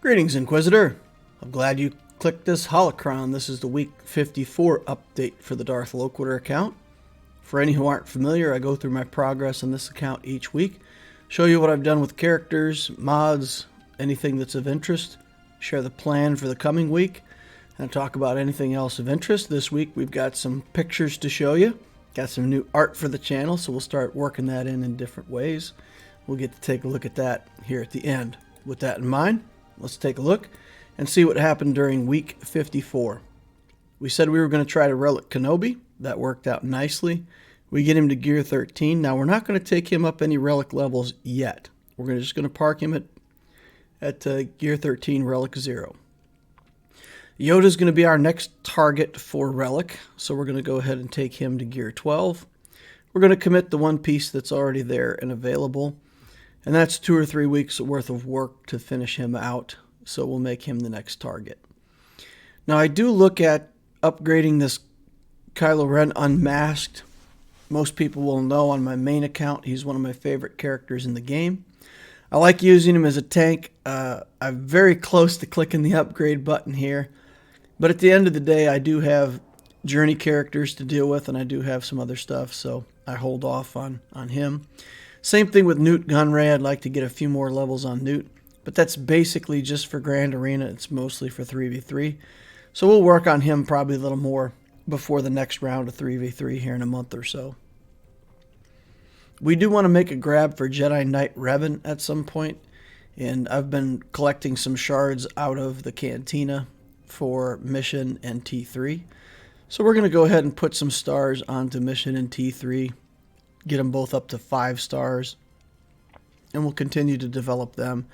Greetings, Inquisitor. I'm glad you clicked this holocron. This is the week 54 update for the Darth Loquitur account. For any who aren't familiar, I go through my progress on this account each week, show you what I've done with characters, mods, anything that's of interest, share the plan for the coming week, and talk about anything else of interest. This week we've got some pictures to show you, got some new art for the channel, so we'll start working that in different ways. We'll get to take a look at that here at the end. With that in mind, let's take a look and see what happened during week 54. We said we were going to try to relic Kenobi. That worked out nicely. We get him to Gear 13. Now we're not going to take him up any relic levels yet. We're just going to park him at Gear 13 Relic 0. Yoda's going to be our next target for relic, so we're going to go ahead and take him to Gear 12. We're going to commit the one piece that's already there and available, and that's 2 or 3 weeks worth of work to finish him out, so we'll make him the next target. Now I do look at upgrading this Kylo Ren unmasked. Most people will know on my main account he's one of my favorite characters in the game. I like using him as a tank. I'm very close to clicking the upgrade button here, but at the end of the day I do have journey characters to deal with, and I do have some other stuff, so I hold off on him. Same thing with Newt Gunray. I'd like to get a few more levels on Newt, but that's basically just for Grand Arena. It's mostly for 3v3, so we'll work on him probably a little more before the next round of 3v3 here in a month or so. We do want to make a grab for Jedi Knight Revan at some point, and I've been collecting some shards out of the cantina for Mission and T3. So we're going to go ahead and put some stars onto Mission and T3, get them both up to 5 stars, and we'll continue to develop them.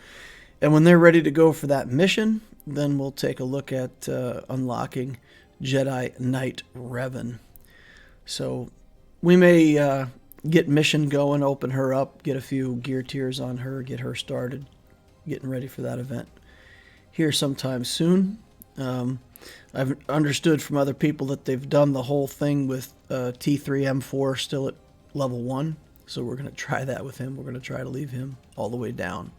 And when they're ready to go for that mission, then we'll take a look at unlocking Jedi Knight Revan. So we may get mission going, open her up, get a few gear tiers on her, get her started, getting ready for that event here sometime soon. I've understood from other people that they've done the whole thing with T3M4 still at level 1, so we're going to try that with him. We're going to try to leave him all the way down.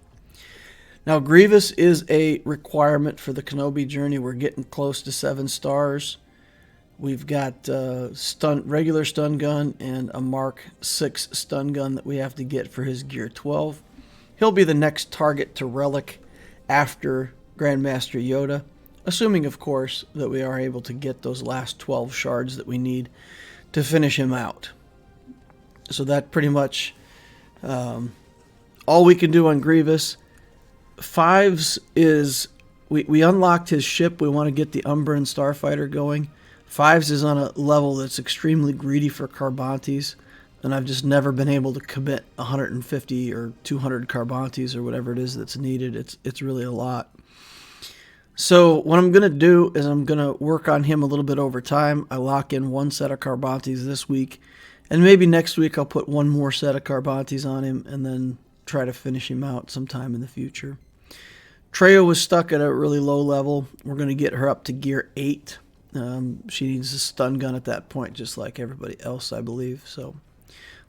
Now Grievous is a requirement for the Kenobi journey. We're getting close to 7 stars. We've got regular stun gun and a Mark 6 stun gun that we have to get for his Gear 12. He'll be the next target to relic after Grandmaster Yoda, assuming of course that we are able to get those last 12 shards that we need to finish him out. So that pretty much all we can do on Grievous. 5s is we unlocked his ship. We want to get the Umbran Starfighter going. 5s is on a level that's extremely greedy for Carbantes, and I've just never been able to commit 150 or 200 Carbantes or whatever it is that's needed. It's really a lot. So what I'm going to do is I'm going to work on him a little bit over time. I lock in 1 set of Carbantes this week, and maybe next week I'll put 1 more set of Carbantes on him and then try to finish him out sometime in the future. Treo was stuck at a really low level. We're going to get her up to Gear 8. She needs a stun gun at that point, just like everybody else, I believe. So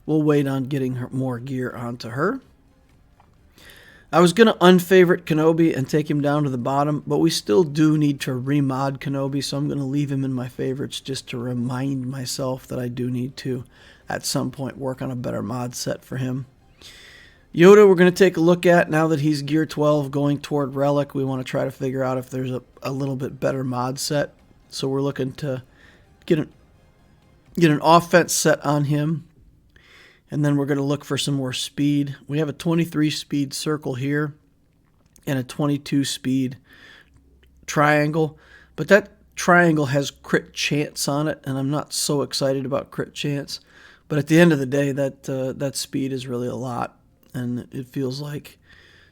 we'll wait on getting her more gear onto her. I was going to unfavorite Kenobi and take him down to the bottom, but we still do need to remod Kenobi, so I'm going to leave him in my favorites just to remind myself that I do need to, at some point, work on a better mod set for him. Yoda we're going to take a look at now that he's Gear 12 going toward Relic. We want to try to figure out if there's a little bit better mod set. So we're looking to get an offense set on him. And then we're going to look for some more speed. We have a 23 speed circle here and a 22 speed triangle. But that triangle has crit chance on it, and I'm not so excited about crit chance. But at the end of the day, that speed is really a lot. And it feels like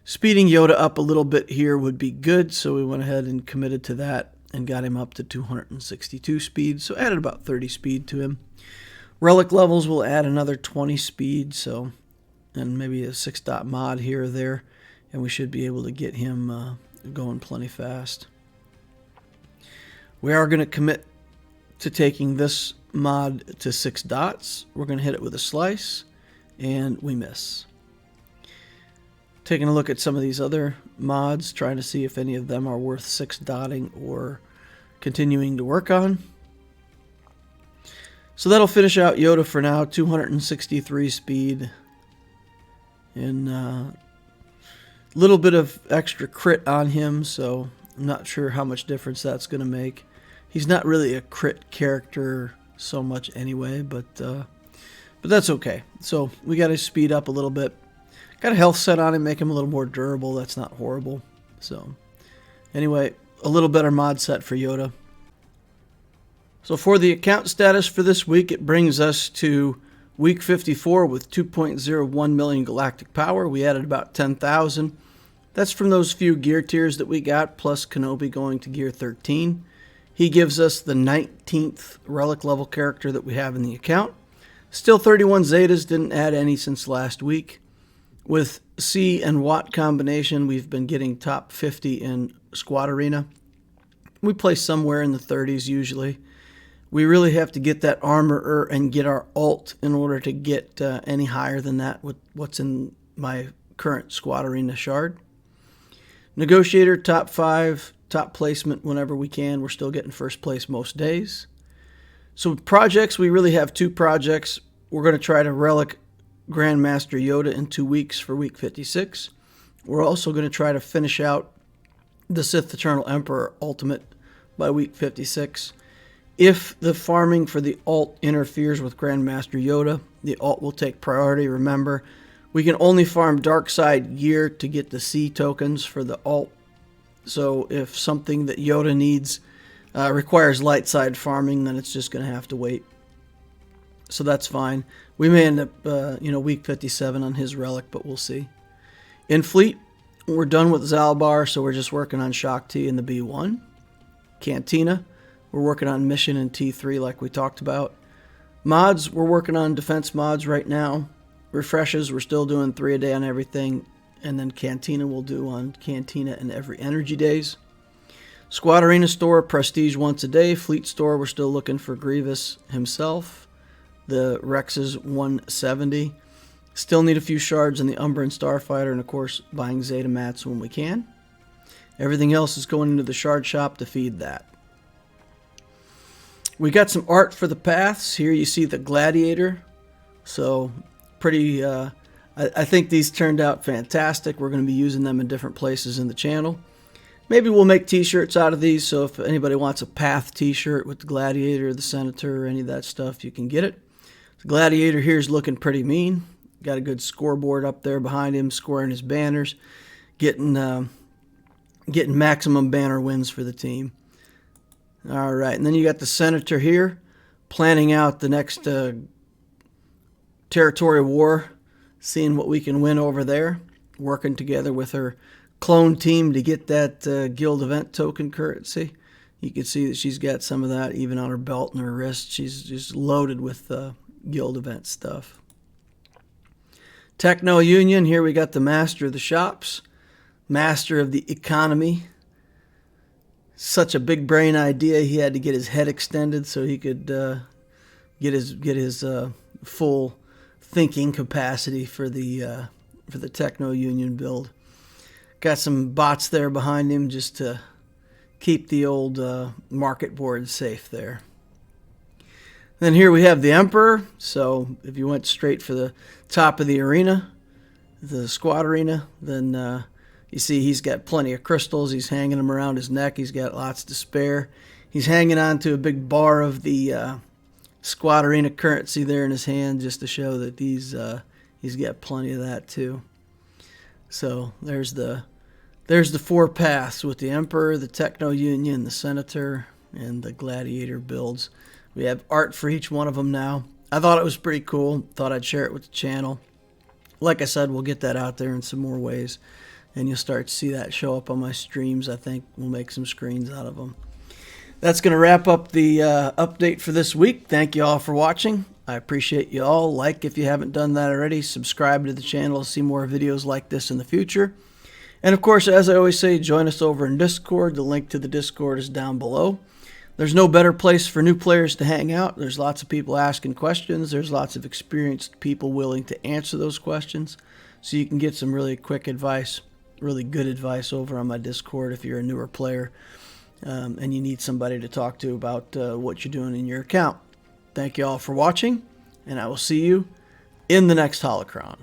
speeding Yoda up a little bit here would be good. So we went ahead and committed to that and got him up to 262 speed. So added about 30 speed to him. Relic levels will add another 20 speed, so, and maybe a 6 dot mod here or there, and we should be able to get him going plenty fast. We are going to commit to taking this mod to 6 dots. We're going to hit it with a slice, and we miss. Taking a look at some of these other mods, trying to see if any of them are worth 6 dotting or continuing to work on. So that'll finish out Yoda for now. 263 speed. And a little bit of extra crit on him, so I'm not sure how much difference that's going to make. He's not really a crit character so much anyway, but that's okay. So we got to speed up a little bit. Got a health set on him, make him a little more durable. That's not horrible. So anyway, a little better mod set for Yoda. So for the account status for this week, it brings us to week 54 with 2.01 million galactic power. We added about 10,000. That's from those few gear tiers that we got, plus Kenobi going to gear 13. He gives us the 19th relic level character that we have in the account. Still 31 Zetas, didn't add any since last week. With C and Watt combination, we've been getting top 50 in Squad Arena. We play somewhere in the 30s usually. We really have to get that armorer and get our alt in order to get any higher than that with what's in my current Squad Arena shard. Negotiator, top 5, top placement whenever we can. We're still getting first place most days. So projects, we really have 2 projects. We're going to try to relic Grandmaster Yoda in 2 weeks for week 56. We're also going to try to finish out the Sith Eternal Emperor Ultimate by week 56. If the farming for the alt interferes with Grandmaster Yoda, the alt will take priority. Remember, we can only farm Dark Side gear to get the C tokens for the alt. So if something that Yoda needs requires light side farming, then it's just going to have to wait. So that's fine. We may end up, week 57 on his relic, but we'll see. In fleet, we're done with Zalbar, so we're just working on Shock T and the B1. Cantina, we're working on Mission and T3 like we talked about. Mods, we're working on defense mods right now. Refreshes, we're still doing 3 a day on everything. And then Cantina we'll do on Cantina and every energy days. Squad Arena store, Prestige once a day. Fleet store, we're still looking for Grievous himself. The Rex is 170. Still need a few shards in the Umbran Starfighter, and of course buying Zeta mats when we can. Everything else is going into the shard shop to feed that. We got some art for the paths. Here you see the Gladiator. So pretty, I think these turned out fantastic. We're going to be using them in different places in the channel. Maybe we'll make t-shirts out of these, so if anybody wants a path t-shirt with the Gladiator, the Senator, or any of that stuff, you can get it. The Gladiator here is looking pretty mean. Got a good scoreboard up there behind him, scoring his banners, getting maximum banner wins for the team. All right, and then you got the Senator here, planning out the next territory war, seeing what we can win over there, working together with her clone team to get that guild event token currency. You can see that she's got some of that even on her belt and her wrist. She's just loaded with guild event stuff. Techno Union, here we got the master of the shops, master of the economy. Such a big brain idea, he had to get his head extended so he could get his full thinking capacity for the Techno Union build. Got some bots there behind him just to keep the old market board safe there. Then here we have the Emperor. So if you went straight for the top of the arena, the squad arena, then you see he's got plenty of crystals. He's hanging them around his neck. He's got lots to spare. He's hanging on to a big bar of the squad arena currency there in his hand just to show that he's got plenty of that too. So there's the 4 paths with the Emperor, the Techno Union, the Senator, and the Gladiator builds. We have art for each one of them now. I thought it was pretty cool. Thought I'd share it with the channel. Like I said, we'll get that out there in some more ways, and you'll start to see that show up on my streams. I think we'll make some screens out of them. That's going to wrap up the update for this week. Thank you all for watching. I appreciate you all. Like if you haven't done that already. Subscribe to the channel to see more videos like this in the future. And of course, as I always say, join us over in Discord. The link to the Discord is down below. There's no better place for new players to hang out. There's lots of people asking questions. There's lots of experienced people willing to answer those questions. So you can get some really quick advice really good advice over on my Discord if you're a newer player and you need somebody to talk to about what you're doing in your account. Thank you all for watching, and I will see you in the next Holocron.